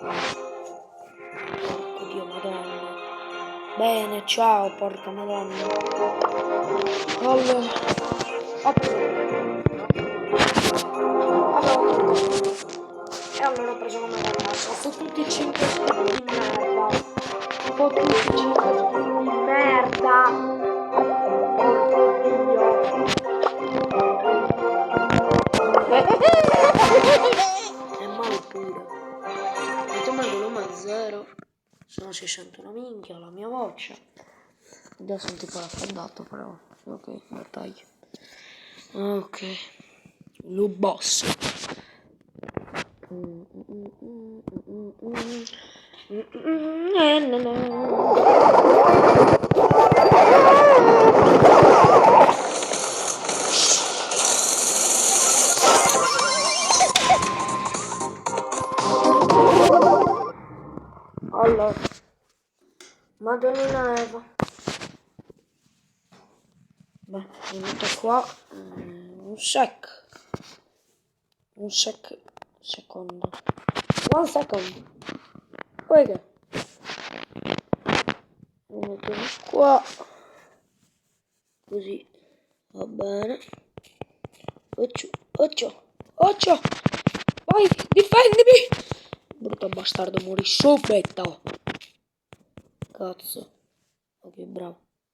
Porco Dio, madonna. Bene, ciao, porca madonna. Allora, e allora ho preso come ragazzo. Ho fottuti 5 skin di merda. Ho fottuti 5 skin di merda. Porco Dio. E male pure. Mettiamo il volume a 0. Sono 600 una minchia la mia voce. Adesso sono tipo raffreddato però. Ok, lo taglio. Ok. Lo boss. Allora, Madonnina Eva. Beh, mi metto qua un sec. Secondo. 1 second. Poi che? Lo mettiamo qua. Così. Va bene. Occhio. Vai, difendimi. Brutto bastardo, morì subito. Cazzo. Ok,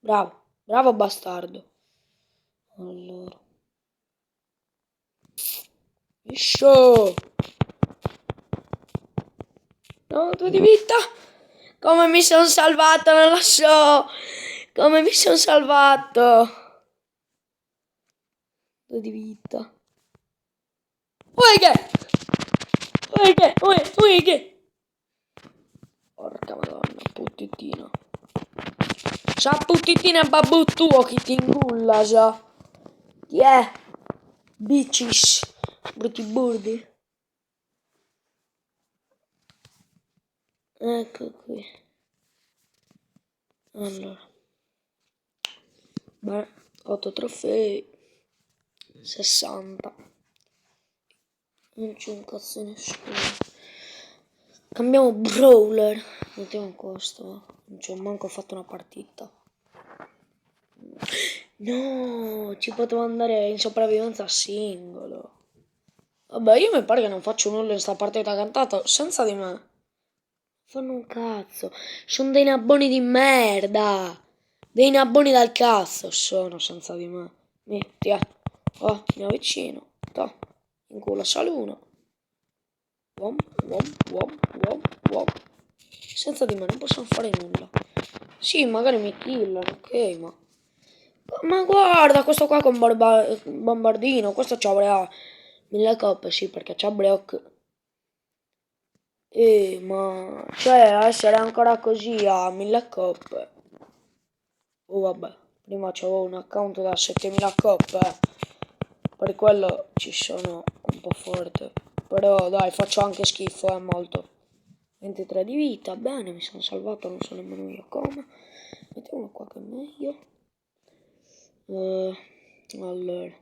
bravo bastardo. Allora. Iscio. No, 2 di vita. Come mi sono salvato, non lo so. Come mi sono salvato. 2 di vita. Uè. Porca madonna, puttitino. Sa puttitino e babbo tuo chi ti ingulla, sa. Chi è? Bitches. Brutti burdi. Ecco qui. Allora. Beh, 8 trofei. 60. Non c'è un cazzo nessuno. Cambiamo brawler. Mettiamo questo. Non ci ho manco fatto una partita. No, ci potevo andare in sopravvivenza singolo. Vabbè, io mi pare che non faccio nulla in sta partita cantata senza di me. Fanno un cazzo. Sono dei nabboni di merda. Dei nabboni dal cazzo sono senza di me. Metti, oh, mi avvicino. Toh, in culo sale uno. Wom. Senza di me non possono fare nulla. Sì, magari mi killano, ok, ma guarda, questo qua con bombardino, questo ci avrà 1000 coppe, sì, perché c'ha block. Ma cioè, essere ancora così a 1000 coppe. Oh, vabbè, prima c'avevo un account da 7000 coppe, per quello ci sono un po' forte. Però dai, faccio anche schifo, molto. 23 di vita, bene, mi sono salvato, non so nemmeno io come. Mettiamolo qua che è meglio. Allora.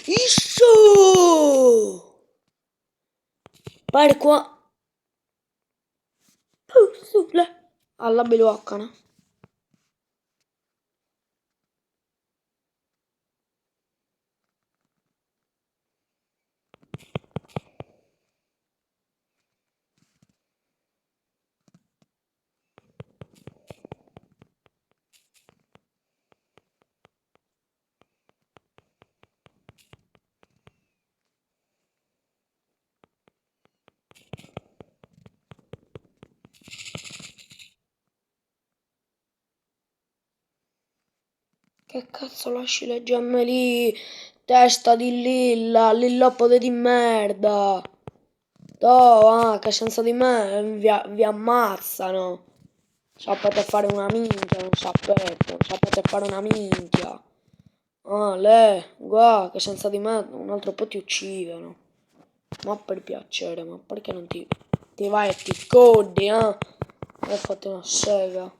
Isso! Per qua. Sulle. Alla beloccana. Che cazzo lasci le gemme lì? Testa di lilla, lillopode di merda. Che senza di me vi ammazzano. Sapete fare una minchia, non sapete fare una minchia. Guarda, che senza di me un altro po' ti uccidono. Ma per piacere, ma perché non ti vai e ti codi, eh? E fate una sega.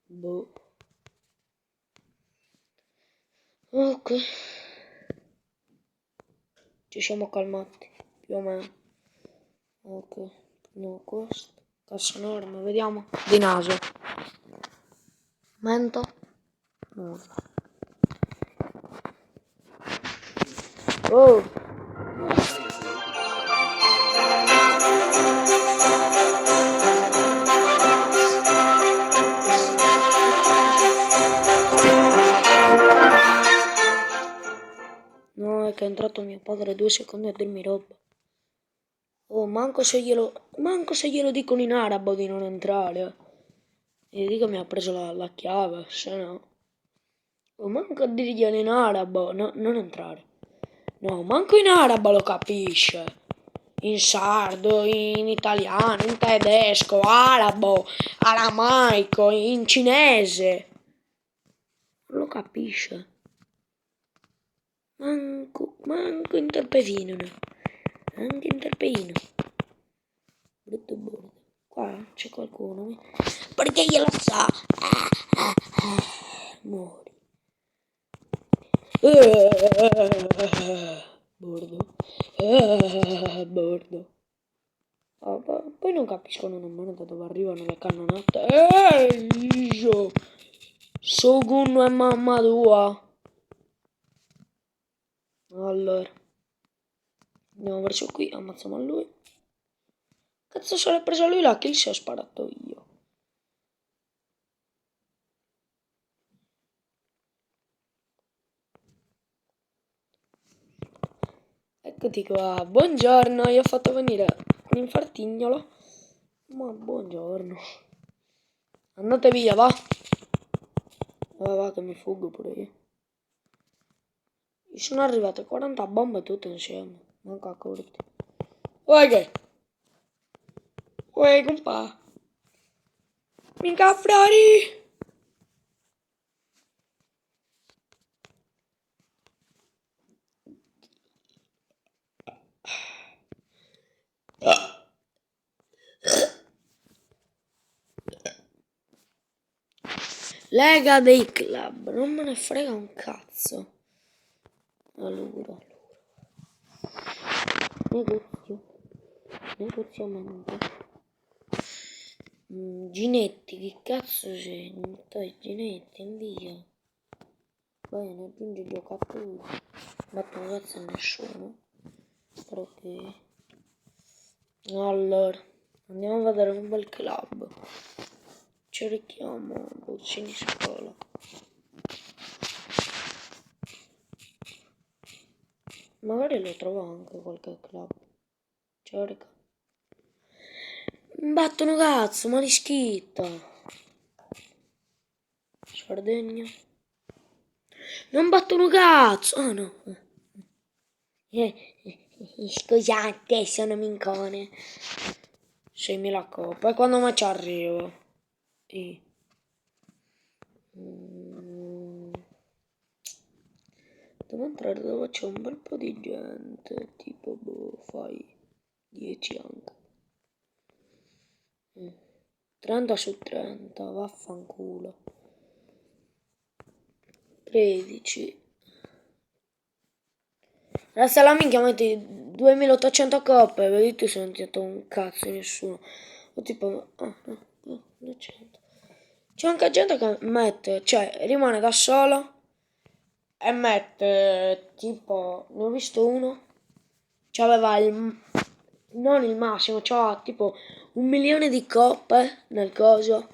Boh. Ok. Ci siamo calmati, più o meno. Ok, no, questo. Cassa enorme, vediamo. Di naso. Mento. Nulla. Oh! No, è che è entrato mio padre 2 secondi a dirmi roba. Oh, manco se glielo dicono in arabo di non entrare. E dico mi ha preso la chiave, se no. Oh, manco a dirglielo in arabo, no, non entrare. No, manco in arabo lo capisce. In sardo, in italiano, in tedesco, arabo, aramaico, in cinese. Non lo capisce. Manco interpedino, no. Anche interpedino. Brutto bordo. Qua c'è qualcuno. Perché glielo sa. Muori. Bordo. Bordo. Oh, poi non capiscono nemmeno da dove arrivano le cannonate. Io. Shogun e mamma tua. Allora. Andiamo verso qui, ammazziamo a lui. Cazzo se l'è presa lui la kill se ho sparato io. Eccoti qua, buongiorno, io ho fatto venire un infartignolo. Ma buongiorno. Andate via, va. Va che mi fuggo pure io. Mi sono arrivate 40 bombe tutte insieme. Manco a corti. Uè che? Uè compa. Minca frari. Lega dei club, non me ne frega un cazzo. Allora. Negoziamento. Ginetti, che cazzo sei? Dai, Ginetti, invia. Vai, ne aggiungi giocatori. Batto un cazzo a nessuno. Però che... Allora, andiamo a vedere un bel club. Cerchiamo Boccini Scuola. Magari lo trovo anche qualche club. Cerca. Battono cazzo, ma di schitta. Sardegna. Non battono cazzo. Ah no. Scusate, sono mincone. 6.000 coppe. E quando mai ci arrivo? Devo entrare dove c'è un bel po' di gente. Tipo, boh, fai 10 anche. 30 su 30, vaffanculo. 13. Adesso la minchia metti 2800 coppe, vedete se non ti ha detto un cazzo di nessuno. O tipo, no, 200. C'è anche gente che mette, cioè rimane da sola e mette tipo, ne ho visto uno, c'aveva non il massimo, c'aveva tipo 1 milione di coppe nel coso.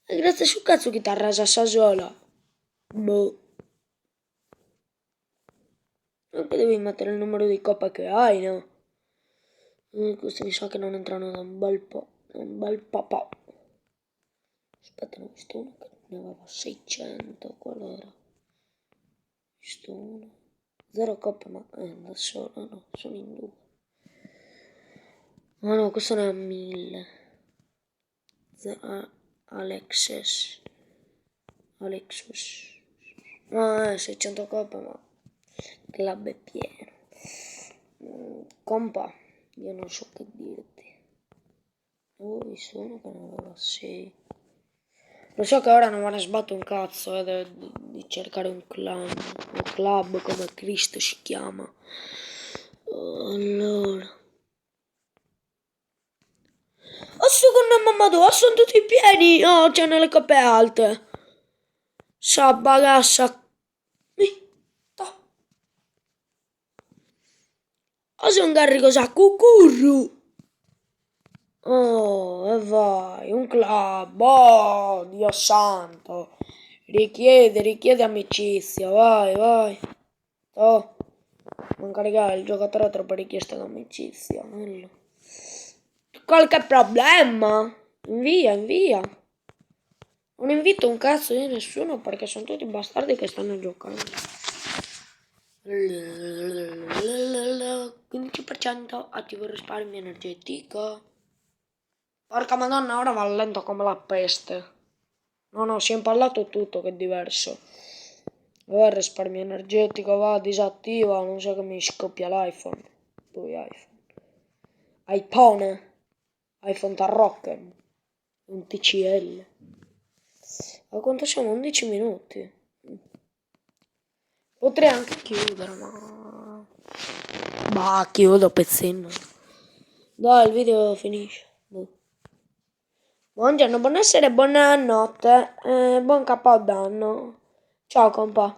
E grazie sul cazzo che ti ha resa sola. Boh. Anche devi mettere il numero di coppe che hai, no? Questi mi sa che non entrano da un bel po'. Un bel po'. Aspetta, ne ho visto uno che ne aveva 600. Qual era? Visto uno. 0 coppe, ma da solo, no, sono in 2. Ah no, questo ne ha 1000. Alexus. Ah, 600 coppe, ma il club è pieno. Compa, io non so che dirti. Ho visto uno che ne aveva 6. Lo so che ora non me ne sbatto un cazzo di cercare un clan, un club come Cristo si chiama. Allora. mamma dove sono tutti pieni? Oh, c'hanno le coppe alte. Sa bagassa. O se un garrico sa cucurru. Oh, e vai, un club. Oh, Dio santo. Richiede amicizia, vai, vai. Oh, non caricare il giocatore ha troppe richieste d'amicizia. Qualche problema? Invia, invia. Non invito un cazzo di nessuno perché sono tutti bastardi che stanno giocando. 15% attivo il risparmio energetico. Porca madonna, ora va lento come la peste. No, si è impallato tutto, che è diverso. Va il risparmio energetico, va, disattiva, non so che mi scoppia l'iPhone. Poi iPhone Tarrocken. Un TCL. Ma quanto siamo? 11 minuti. Potrei anche chiudere, ma... Bah, chiudo pezzino. Dai, il video finisce. Buongiorno, buonasera e buonanotte. Buon capodanno. Ciao, compa.